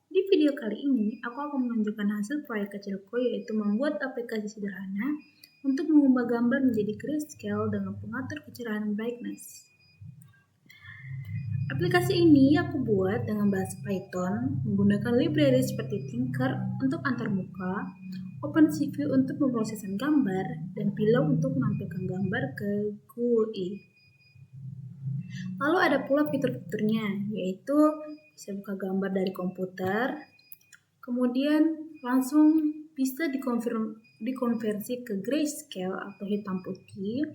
Di video kali ini, aku akan menunjukkan hasil proyek kecilku, yaitu membuat aplikasi sederhana untuk mengubah gambar menjadi grayscale dengan pengatur kecerahan brightness. Aplikasi ini aku buat dengan bahasa Python, menggunakan library seperti Tinker untuk antarmuka, OpenCV untuk pemrosesan gambar, dan Pillow untuk menampilkan gambar ke GUI. Lalu ada pula fitur-fiturnya, yaitu bisa buka gambar dari komputer, kemudian langsung bisa dikonversi ke grayscale atau hitam putih.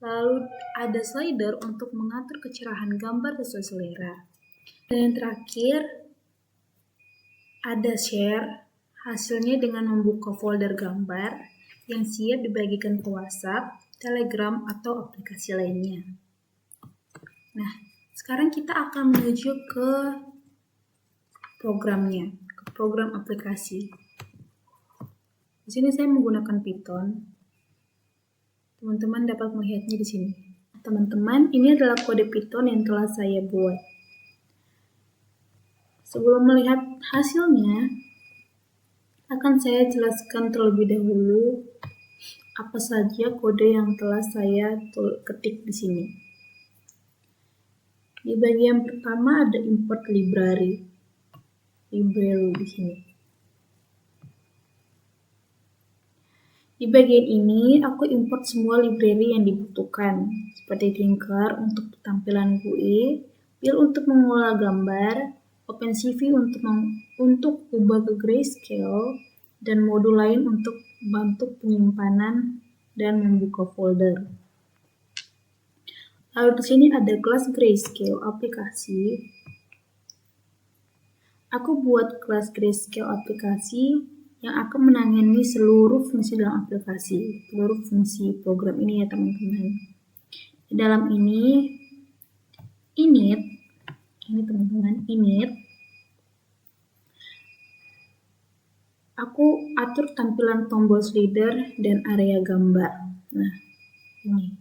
Lalu ada slider untuk mengatur kecerahan gambar sesuai selera. Dan yang terakhir ada share, hasilnya dengan membuka folder gambar yang siap dibagikan ke WhatsApp, Telegram, atau aplikasi lainnya. Nah, sekarang kita akan menuju ke programnya, ke program aplikasi. Di sini saya menggunakan Python. Teman-teman dapat melihatnya di sini. Teman-teman, ini adalah kode Python yang telah saya buat. Sebelum melihat hasilnya, akan saya jelaskan terlebih dahulu apa saja kode yang telah saya ketik di sini. Di bagian pertama ada import library di sini. Di bagian ini, aku import semua library yang dibutuhkan, seperti Tinker untuk tampilan GUI, Pill untuk mengolah gambar, OpenCV untuk ubah ke grayscale, dan modul lain untuk bantu penyimpanan dan membuka folder. Lalu di sini ada kelas grayscale aplikasi. Aku buat kelas grayscale aplikasi yang akan menangani seluruh fungsi dalam aplikasi, seluruh fungsi program ini ya teman-teman. Di dalam ini teman-teman, aku atur tampilan tombol slider dan area gambar. Nah, ini.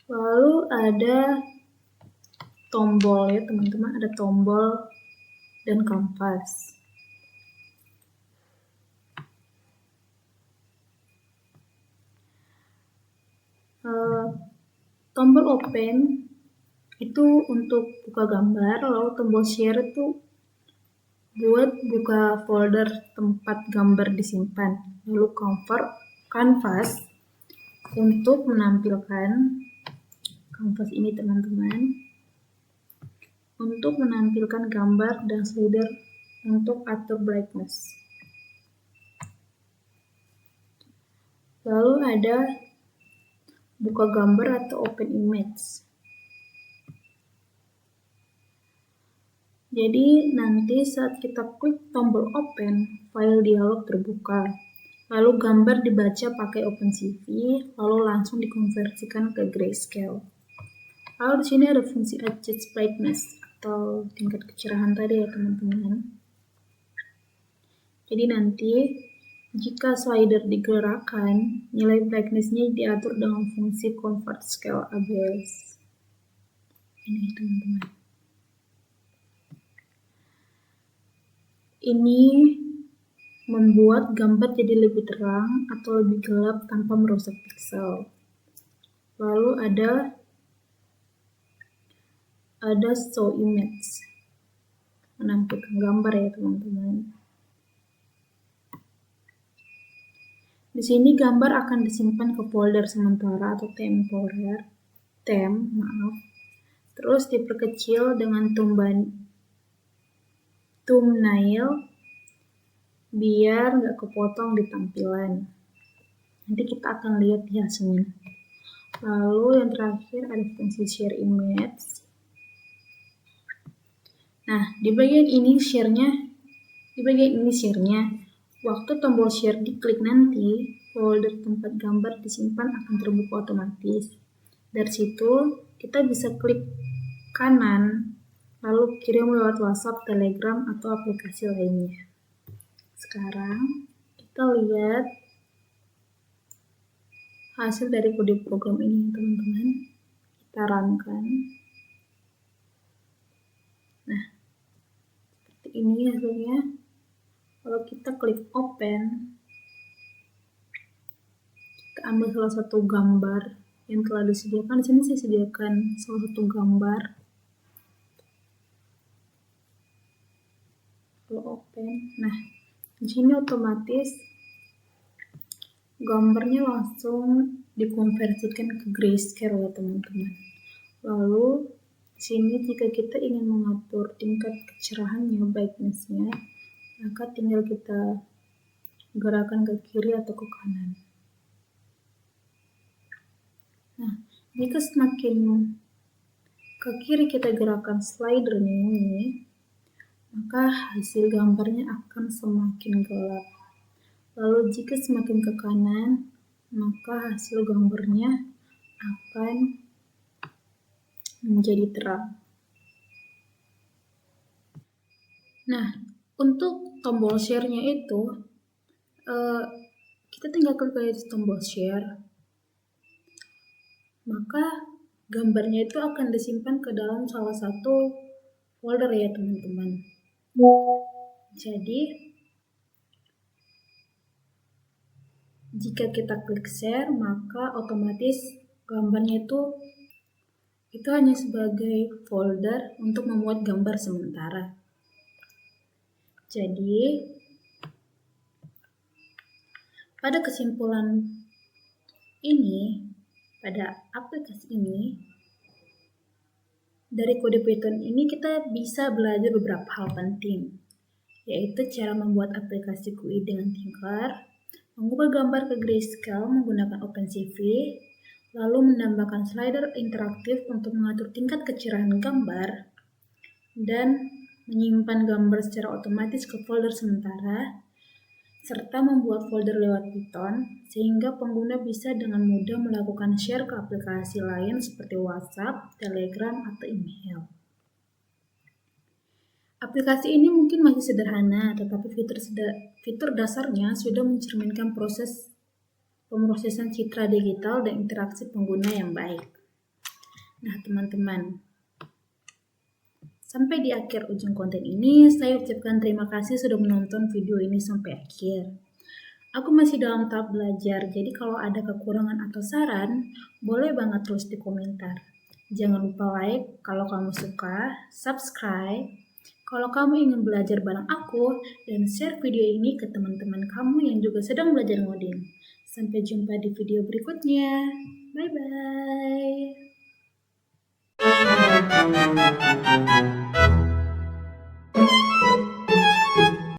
Lalu ada tombol ya teman-teman, ada tombol dan kanvas. Tombol open itu untuk buka gambar, lalu tombol share itu buat buka folder tempat gambar disimpan. Lalu canvas untuk menampilkan kanvas ini teman-teman, untuk menampilkan gambar dan slider untuk atur brightness. Lalu ada buka gambar atau open image. Jadi nanti saat kita klik tombol open, file dialog terbuka. Lalu gambar dibaca pakai OpenCV, lalu langsung dikonversikan ke grayscale. Lalu di sini ada fungsi adjust brightness atau tingkat kecerahan tadi ya teman-teman. Jadi nanti jika slider digerakkan, nilai brightness-nya diatur dengan fungsi convert scale ABS. Ini teman-teman. Ini membuat gambar jadi lebih terang atau lebih gelap tanpa merusak pixel. Lalu ada show image, menampilkan gambar ya teman-teman. Di sini gambar akan disimpan ke folder sementara atau terus diperkecil dengan thumbnail biar nggak kepotong di tampilan. Nanti kita akan lihat di hasilnya. Lalu yang terakhir ada fungsi share image. Nah, di bagian ini share-nya, waktu tombol share diklik nanti, folder tempat gambar disimpan akan terbuka otomatis. Dari situ, kita bisa klik kanan, lalu kirim lewat WhatsApp, Telegram, atau aplikasi lainnya. Sekarang, kita lihat hasil dari kode program ini, teman-teman. Kita sarankan. Nah, seperti ini hasilnya. Kalau kita klik open, kita ambil salah satu gambar yang telah disediakan. Di sini saya sediakan salah satu gambar. Kalau open, nah di sini otomatis gambarnya langsung dikonversikan ke grayscale ya teman-teman. Lalu di sini jika kita ingin mengatur tingkat kecerahannya, brightness-nya, maka tinggal kita gerakan ke kiri atau ke kanan. Nah, jika semakin ke kiri kita gerakan slidernya ini, maka hasil gambarnya akan semakin gelap. Lalu jika semakin ke kanan, maka hasil gambarnya akan menjadi terang. Nah, untuk tombol share-nya itu, kita tinggal klik tombol share, maka gambarnya itu akan disimpan ke dalam salah satu folder ya teman-teman. Jadi, jika kita klik share, maka otomatis gambarnya itu hanya sebagai folder untuk memuat gambar sementara. Jadi, pada kesimpulan ini, pada aplikasi ini, dari kode Python ini kita bisa belajar beberapa hal penting, yaitu cara membuat aplikasi GUI dengan Tinker, mengubah gambar ke grayscale menggunakan OpenCV, lalu menambahkan slider interaktif untuk mengatur tingkat kecerahan gambar, dan menyimpan gambar secara otomatis ke folder sementara, serta membuat folder lewat Python, sehingga pengguna bisa dengan mudah melakukan share ke aplikasi lain seperti WhatsApp, Telegram, atau email. Aplikasi ini mungkin masih sederhana, tetapi fitur dasarnya sudah mencerminkan proses pemrosesan citra digital dan interaksi pengguna yang baik. Nah, teman-teman, sampai di akhir ujung konten ini, saya ucapkan terima kasih sudah menonton video ini sampai akhir. Aku masih dalam tahap belajar, jadi kalau ada kekurangan atau saran, boleh banget tulis di komentar. Jangan lupa like kalau kamu suka, subscribe kalau kamu ingin belajar bareng aku, dan share video ini ke teman-teman kamu yang juga sedang belajar ngoding. Sampai jumpa di video berikutnya. Bye-bye.